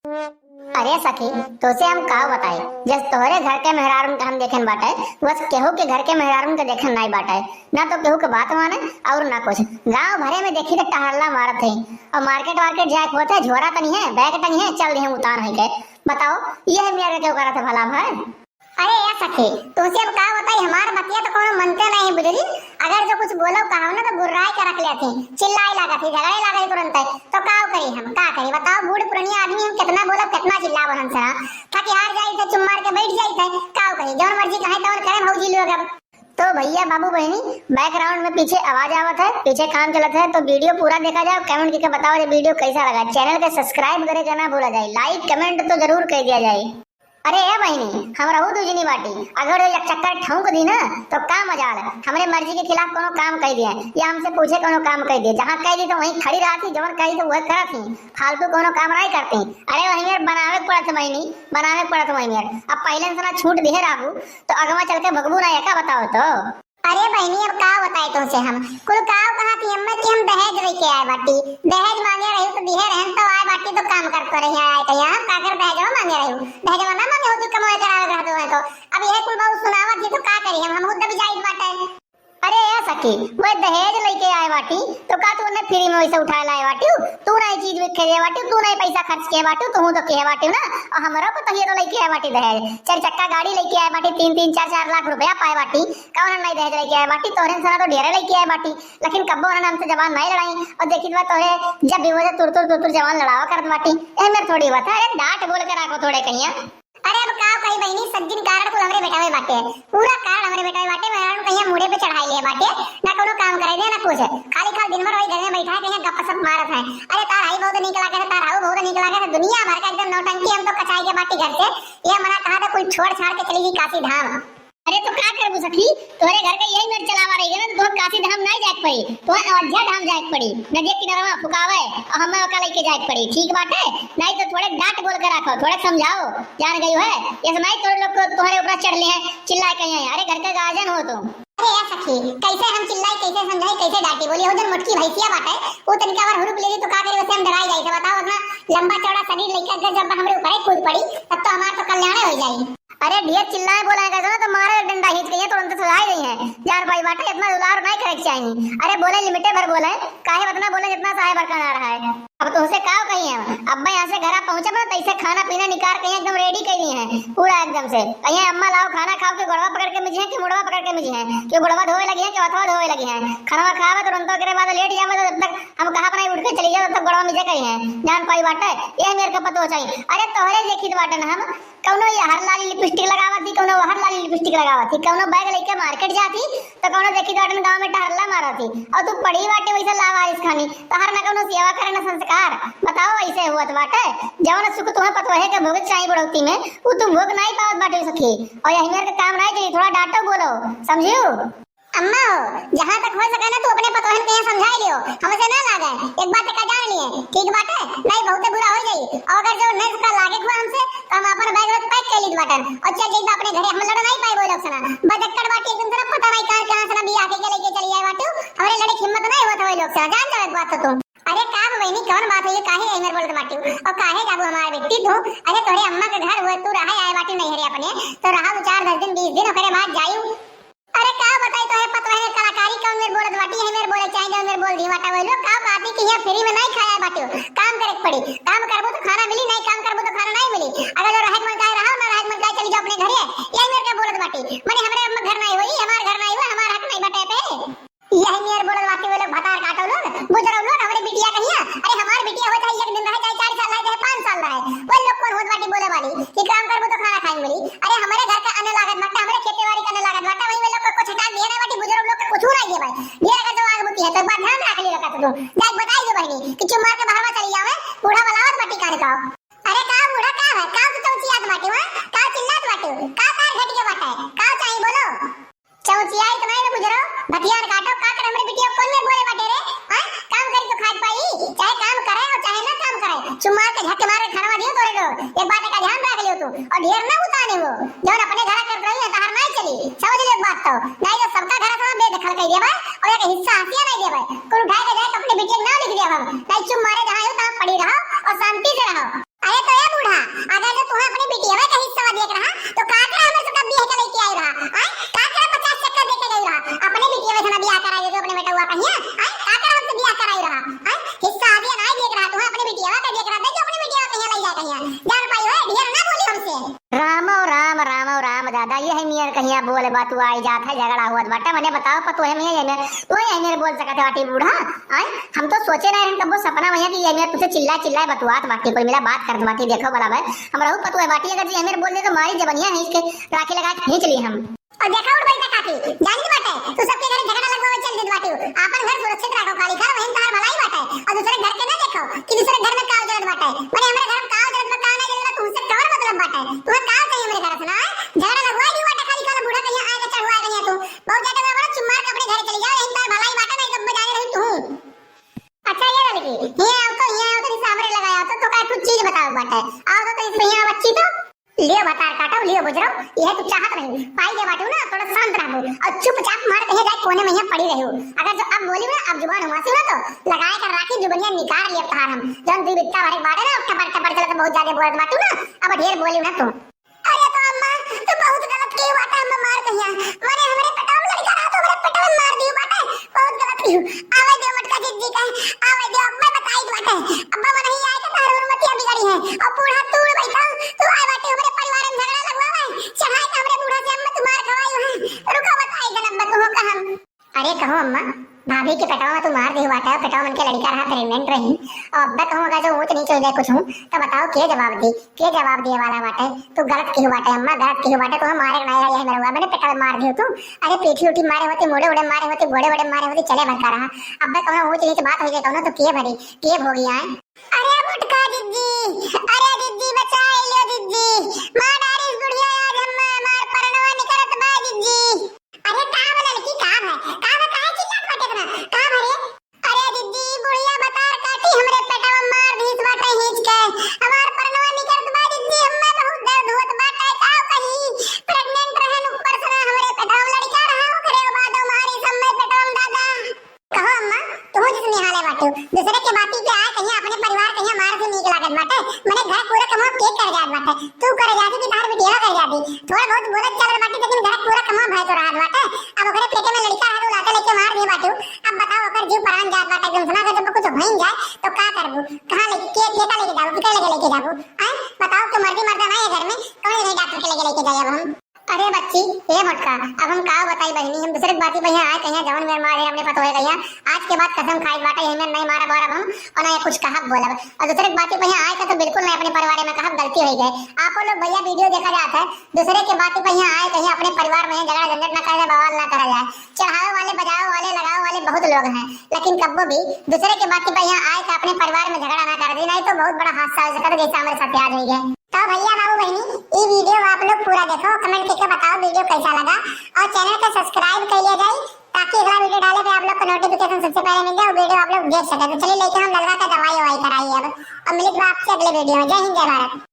अरे सखी, तोसे हम का बताए, जस तोहरे घर के मेहरारून के हम देखन बाटे, बस केहू के घर के मेहरारून के देखन नहीं बाटे। ना तो केहू के बात माने और ना कुछ। गांव भरे में देखी तो टहलना मारत है और मार्केट वार्केट जाए होता है, झोरा तनी है, बैग तनी है, चल रही है उतार है के। बताओ ये है मेरे क्यों करा था भला भाई। अरे यार सखी, तुझसे अब का बताई, हमार बतिया तो कोनो मनते नहीं बुझली। अगर जो कुछ बोलो कहो ना तो गुर्राई के रख लेती, चिल्लाई लगा थी, झगड़े लगा तुरंत। तो का करी हम, का करी बताओ। बूढ़ पुरानी आदमी हम कितना बोलो, कितना चिल्लावो हमसे। ताकि हार जाई थे, चुम मार के बैठ जाई थे, का करी। जौन मर्जी कहे तौन करे भौजी लोग। अब तो भैया बाबू बहनी, बैकग्राउंड में पीछे आवाज आवत है, पीछे काम चलत है, तो वीडियो पूरा देखा जाए। कमेंट करके बताओ ये वीडियो कैसा लगा। चैनल के सब्सक्राइब करे के ना भूला जाए, लाइक कमेंट तो जरूर कर दिया जाए। अरे ए बहनी, हम रहू दूजनी बाटी, अगर एक चक्कर ठोंक दी ना तो का मजाल है। हमरे मर्जी के खिलाफ कोनो काम कर दिए या हमसे पूछे कोनो काम कर दिए, जहाँ कह दी तो वहीं खड़ी रहती, जब कही तो वह करत थी, फालतू कोनो काम नहीं करती। अरे वही मेरे बनावे पड़ा था बहनी, बनावे पड़ा था वही मेरे। अब पहले से ना छूट दिए रहू तो अगवा चल के भगबू ना, का बताओ तो। अरे बहनी अब का बताए तुमसे हम, कुल का कहा थी अम्मा कि हम दहेज लेके आए बाटी। दहेज मांगे रही तो दिहे रहन तो आए बाटी, तो काम कर रही आए तो यहाँ का कर दहेज मांगे रही हूं। दहेज ना मांगे हो तो कमाए करावे रह दो है। तो अब यह कुल बहुत सुनावत थी तो का करी हम खुद भी जाई बाटे। अरे यार सखी, वो दहेज लेके आए बाटी तो का तू ने फ्री में वैसे उठा लाए बाटी। तू नहीं चीज में खेले बाटी, तू नहीं पैसा खर्च किए बाटी, तू तो किए बाटी ना। और हमरा को तो ये तो लेके आए बाटी दहेज, 4 चक्का गाड़ी लेके आए बाटी, 3-3 4-4 लाख रुपया पाए बाटी। कौन नहीं दहेज लेके आए बाटी, तोरे सना तो ढेरे लेके आए बाटी। लेकिन कब्बो ने हमसे जवान नहीं लड़ाई और देखी बात तोरे जब भी वजह तुर जवान लड़ावा करत बाटी। ए मेरे थोड़ी बात है, डांट बोल के रखो थोड़े कहिया। अरे अब का कही बहनी, सज्जन कारण को हमरे बेटा में बाटे, पूरा कारण हमरे बेटा में बाटे। मेहरान कहिया मुड़े पे चढ़ाई ले बाटे, ना कोनो काम करे दे ना कुछ, खाली दिन भर वही घर में बैठा है, कहिया गपशप मारत है। अरे तार आई बहुत निकला के, तार आओ बहुत निकला के, दुनिया भर का एकदम नौटंकी। हम तो कचाई के बाटी घर से ये मना कहा था कोई छोड़ छाड़ के चली गई काशी धाम। अरे तो का करबू सखी, तोरे घर के यही मेरे चलावा रही है ना, तो काशी धाम नहीं जाए पड़ी, तो अयोध्या धाम जाए पड़ी, नदिया किनारा फुकावे और हमें ओका लेके जाए पड़ी। ठीक बात है, नहीं तो थोड़े डांट बोल के रखो, थोड़े समझाओ। जान गई है ये समय तोरे लोग को तुम्हारे ऊपर चढ़ ले हैं, चिल्लाए कहीं। अरे घर का गार्जियन हो तुम। अरे यार सखी, कैसे हम चिल्लाई, कैसे समझाई, कैसे डांटी बोली। हो जन मोटकी भैंसिया बाटे, वो तनिका बार हुरुप ले ली तो का करे, वैसे हम डराई जाई थे। बताओ अपना लंबा चौड़ा शरीर लेकर के जब हमरे ऊपर कूद पड़ी तब तो हमार तो कल्याण हो जाई। अरे ढेर चिल्लाए बोलाएगा तो मारे डंडा हिच गई है, तुरंत सुधाई गई है। जान भाई बाटे इतना दुलार नहीं करे चाहिए। अरे बोले लिमिटे भर बोले, काहे उतना बोले जितना साहे भर का ना रहा है। अब तुमसे का कही है, अब्बा यहाँ से घर पहुंचे ना तैसे खाना पीना निकाल के एकदम रेडी कर दी है पूरा एकदम से। कहीं अम्मा लाओ खाना खाओ के गोड़वा पकड़ के मुझे कि मुड़वा पकड़ के मुझे है कि गोड़वा धोए लगी है कि अथवा धोए लगी है। खाना खावे तुरंत के बाद लेट जावे तो जब तक हम कहा बनाई उठ के चली जाओ तब तक गोड़वा मुझे कही है। जान पाई बाटे ये मेरे को पता हो चाहिए। अरे तोहरे देखी बाटे ना हम कौनो ये हर लाली लिपस्टिक लगावत थी, कौनो हर लाली लिपस्टिक लगावत थी, कौनो बैग लेके मार्केट जाती तो कौनो देखी बाटे गांव में टहरला मारती। और तू पड़ी बाटे वैसे लावारिस खानी तो हर ना कौनो सेवा करे ना संस्कार। बताओ ऐसे हुआ बाटे जवन सुख तुम्हें पता है कि भोग चाहिए बढ़ोती में वो तुम भोग नहीं पावत बाटे सखी। और यही मेरे काम नहीं चाहिए, थोड़ा डांटो बोलो समझियो। अम्मा जहाँ तक हो सके ना तू अपने पतोहन के समझाई लियो, हमसे ना लागे। एक बात का जान लिए, ठीक बात है नहीं बहुत बुरा हो जाई। और अगर जो नहीं का लागे हुआ हमसे तो हम अपन बैग में पैक कर ली बाटन और चल जाई अपने घरे। हम लड़ नहीं पाई बोल सना बजक्कड़ बाटी एकदम तरफ पता नहीं कहां से ना भी आके के लेके चली आए बाटू। हमारे लड़े हिम्मत नहीं होत होई लोग से जान जाओ एक बात तो तुम। अरे का बहनी कौन बात है ये, काहे एमर बोलत बाटू और काहे जाबू हमारे बेटी तू। अरे तोरे अम्मा के घर हुए तू रहा आए बाटी नहीं हरे अपने तो रहा 4-10 दिन 20 दिन ओकरे बाद जायू। अरे का बताई तो है पता है कलाकारी कौन मेरे बोलत बाटी है, मेरे बोले चाहिए जो मेरे बोल दी बाटा वो लोग का बात है कि यहां फ्री में नहीं खाया बाटी। काम करे पड़ी, काम करबो तो खाना मिली, नहीं काम करबो तो खाना नहीं मिली। अगर जो रहत मन का रहा ना रहत मन का चली जाओ अपने घरे, यही मेरे का बोलत बाटी माने हमरे घर नहीं होई, हमार घर नहीं हुआ, हमार हक नहीं बटे पे। यही मेरे बोलत बाटी वो लोग भतार काटो लोग गुजरो लोग हमरे बिटिया कहिया। अरे हमार बिटिया हो जाए एक दिन रह जाए 4 साल रह जाए 5 साल रहे, वो लोग कौन होत बाटी बोले वाली कि काम करबो तो खाना खाएंगे मिली। अरे हमारे घर का अन्न लागत बाटा, हमरे खेतीबाड़ी करने लागत बाटा, वही लोग को कुछ हटा दिया ना बाटी बुजुर्ग लोग का कुछ नहीं है भाई। ये अगर जो आग बुती है तो बात ध्यान रख ली रखा तो जाए बताई दो बहनी कि चुप मार के बाहर चली जावे बूढ़ा बलावत बाटी काने का। अरे का बूढ़ा का है का तो चौचियात बाटी है का चिल्लात बाटी का कार घट के बाटा है का चाहिए बोलो। चौचियाई तो नहीं बुजुर्ग भटियार काटो का कर हमरे बिटिया कौन में बोले बाटे रे। हां काम करी तो खाद पाई, चाहे काम करे और चाहे ना काम करे, चुप मार के झटके मार के खाना दियो तोरे को। एक बात का ध्यान रख लियो तू और ढेर ना उताने वो जौन अपने घर कर रही है तार नहीं चली। समझ ले एक बात तो नहीं तो सबका घर sama बेदखल कर दिया भाई और एक हिस्सा हसिया नहीं दिया भाई। कोई उठा के जाए तो अपने बिटिया ना लिख दिया हम नहीं, चुप मारे जहां हो तहां पड़ी रहो और शांति से रहो। अरे तो बताइए है मियां कहिया बोले बात आई जात है झगड़ा हुआ बाटा मैंने बताओ पतो है मियां ये तो ये मेरे बोल सकते बाटी बूढ़ा आए हम तो सोचे ना इनका वो सपना भैया कि ये मेरे तुझे चिल्ला चिल्ला बतवात बाटी कोई मिला बात कर बाटी देखो बराबर हम रहू पतो है बाटी अगर जी मेरे बोल दे तो मारी जबनिया है इसके राखी लगा के खींच लिए हम और देखा उठ बैठा काकी जान की बात है तू सबके घर झगड़ा लगवावे चल दे बाटी अपन घर सुरक्षित रखो खाली घर वहीं तार भलाई बात है और दूसरे घर के ना देखो कि दूसरे घर में काव जरूरत बात है मैंने हमारे घर में काव जरूरत में काव नहीं जरूरत तुमसे कौन मतलब बात है तुम्हें काव चाहिए मेरे घर से ना झगड़ा लगवा दी बात खाली काला बूढ़ा कहीं आएगा चढ़वा कहीं तू बहुत ज्यादा बड़ा चुम्मार के अपने घर चली जाओ यहीं तार भलाई बात नहीं कब जाने रही तू अच्छा ये लड़की ये आओ तो सामने लगाया तो का कुछ चीज बताओ बात है आओ तो इसमें यहां बच्ची तो लियो बतार काटो लियो गुजरो यह तू चाहत नहीं पाई दे बाटू ना थोड़ा शांत रहबो और चुपचाप मार कहे जाए कोने में यहां पड़ी रहू अगर जो अब बोली ना अब जुबान हुआ ना तो लगाए कर राखी जुबनिया निकाल लिया तार हम जन दी बिट्टा भरे बाड़े ना उठा पड़ चला तो बहुत ज्यादा बोलत बाटू ना अब ढेर बोली ना तू अरे तो अम्मा तू बहुत गलत की बात हम मार कहिया माने हमरे पटाव लड़का रहा तो हमरे पटाव मार दियो बाटे बहुत गलत की आवे दे मटका जिद्दी का आवे दे अम्मा बताई बाटे अम्मा मन नहीं आए तो तार उर्मतिया बिगड़ी है और बूढ़ा तूड़ बैठा तू आए बाटे हमरे परिवार में झगड़ा लगवावे चाहे तो हमरे बूढ़ा से अम्मा तुम्हार खवाई है रुको बताई गलत बात हो कहम अरे कहो अम्मा भाभी के पटाव में तू मार दी बाटा पटाव मन के लड़का रहा प्रेग्नेंट रही और अब तक होगा जो ऊंच नीचे हो जाए कुछ हूं तो बताओ के जवाब दिए वाला बाटे तू गलत की बाटे अम्मा गलत की बाटे तो मारे नहीं रही है मेरे हुआ मैंने पटाव मार दियो तू अरे पीठी उठी मारे होते मोड़े उड़े मारे होते गोड़े वड़े मारे होते चले भरता रहा अब तक कहूं ऊंच नीचे बात हो जाए कहूं तो के भरी के भोगी आए अरे मुटका जिद्दी अरे जिद्दी बचा लियो जिद्दी मां डारिस गुड़िया आज अम्मा मार परनवा निकरत बा जिद्दी अरे का वाला लड़की का है काहे चिल्लात बाटे इतना का भरे अरे जिद्दी बुढ़िया बतार काटी हमरे पेटवा मार दीस बाटे हिच के हमार परनवा निकरत बा जिद्दी अम्मा बहुत दर्द होत बाटे का कहीं प्रेग्नेंट रहन ऊपर से हमरे पेटवा लड़का रहा ओकरे बाद हमारी समय पेटवा दादा कहो अम्मा तू जिसने हाले बाटू दूसरे के बाती पे आए कहीं अपने परिवार कहीं मार से नीक लागत बाटे मने घर पूरा कमा के कर जात बाटे तू कर जाती कि तार बिटिया कर जाती थोड़ा बहुत बोलत चल बाटे लेकिन घर पूरा कमा भाई तो रात बाटे अब ओकरे पेटे में लड़का है तो लाता लेके मार दे बाटू अब बताओ ओकर जीव प्राण जात बाटे एकदम सुना जब कुछ भइन जाए तो का करबू कहां लेके लेके जाबू के लेके जाबू हैं बताओ तो मर्दी मर्दा नहीं है घर में कौन नहीं डॉक्टर के लेके जाए अब हम अरे बच्ची ये मटका अब हम का बताई बहनी हम दूसरे बाती भैया आए कहिया जवन में मारे हमने पता है कहिया आज के बाद कसम खाई बाटे हमें नहीं मारा बार हम और ना कुछ कहा बोला और दूसरे बाती भैया आए तो बिल्कुल नहीं अपने परिवार में कहा गलती हो गई आप लोग भैया वीडियो देखा जाता है दूसरे के बाती भैया आए कहिया अपने परिवार में झगड़ा झंझट ना करे बवाल ना करा जाए चढ़ावे वाले बजाओ वाले लगाओ वाले बहुत लोग हैं लेकिन कब्बो भी दूसरे के बाती भैया आए तो अपने परिवार में झगड़ा ना कर दी नहीं तो बहुत बड़ा हादसा हो सकता है जैसा हमारे साथ आज हो गया तो भैया बाबू बहनी ये वीडियो आप लोग पूरा देखो कमेंट करके बताओ वीडियो कैसा लगा और चैनल को सब्सक्राइब कर लिया जाए ताकि अगला वीडियो डाले पे आप लोग को नोटिफिकेशन सबसे पहले मिल जाए और वीडियो आप लोग देख सके तो चलिए लेके हम लड़का का दवाई कराइए अब मिलित आपसे अगले वीडियो में जय हिंद जय भारत।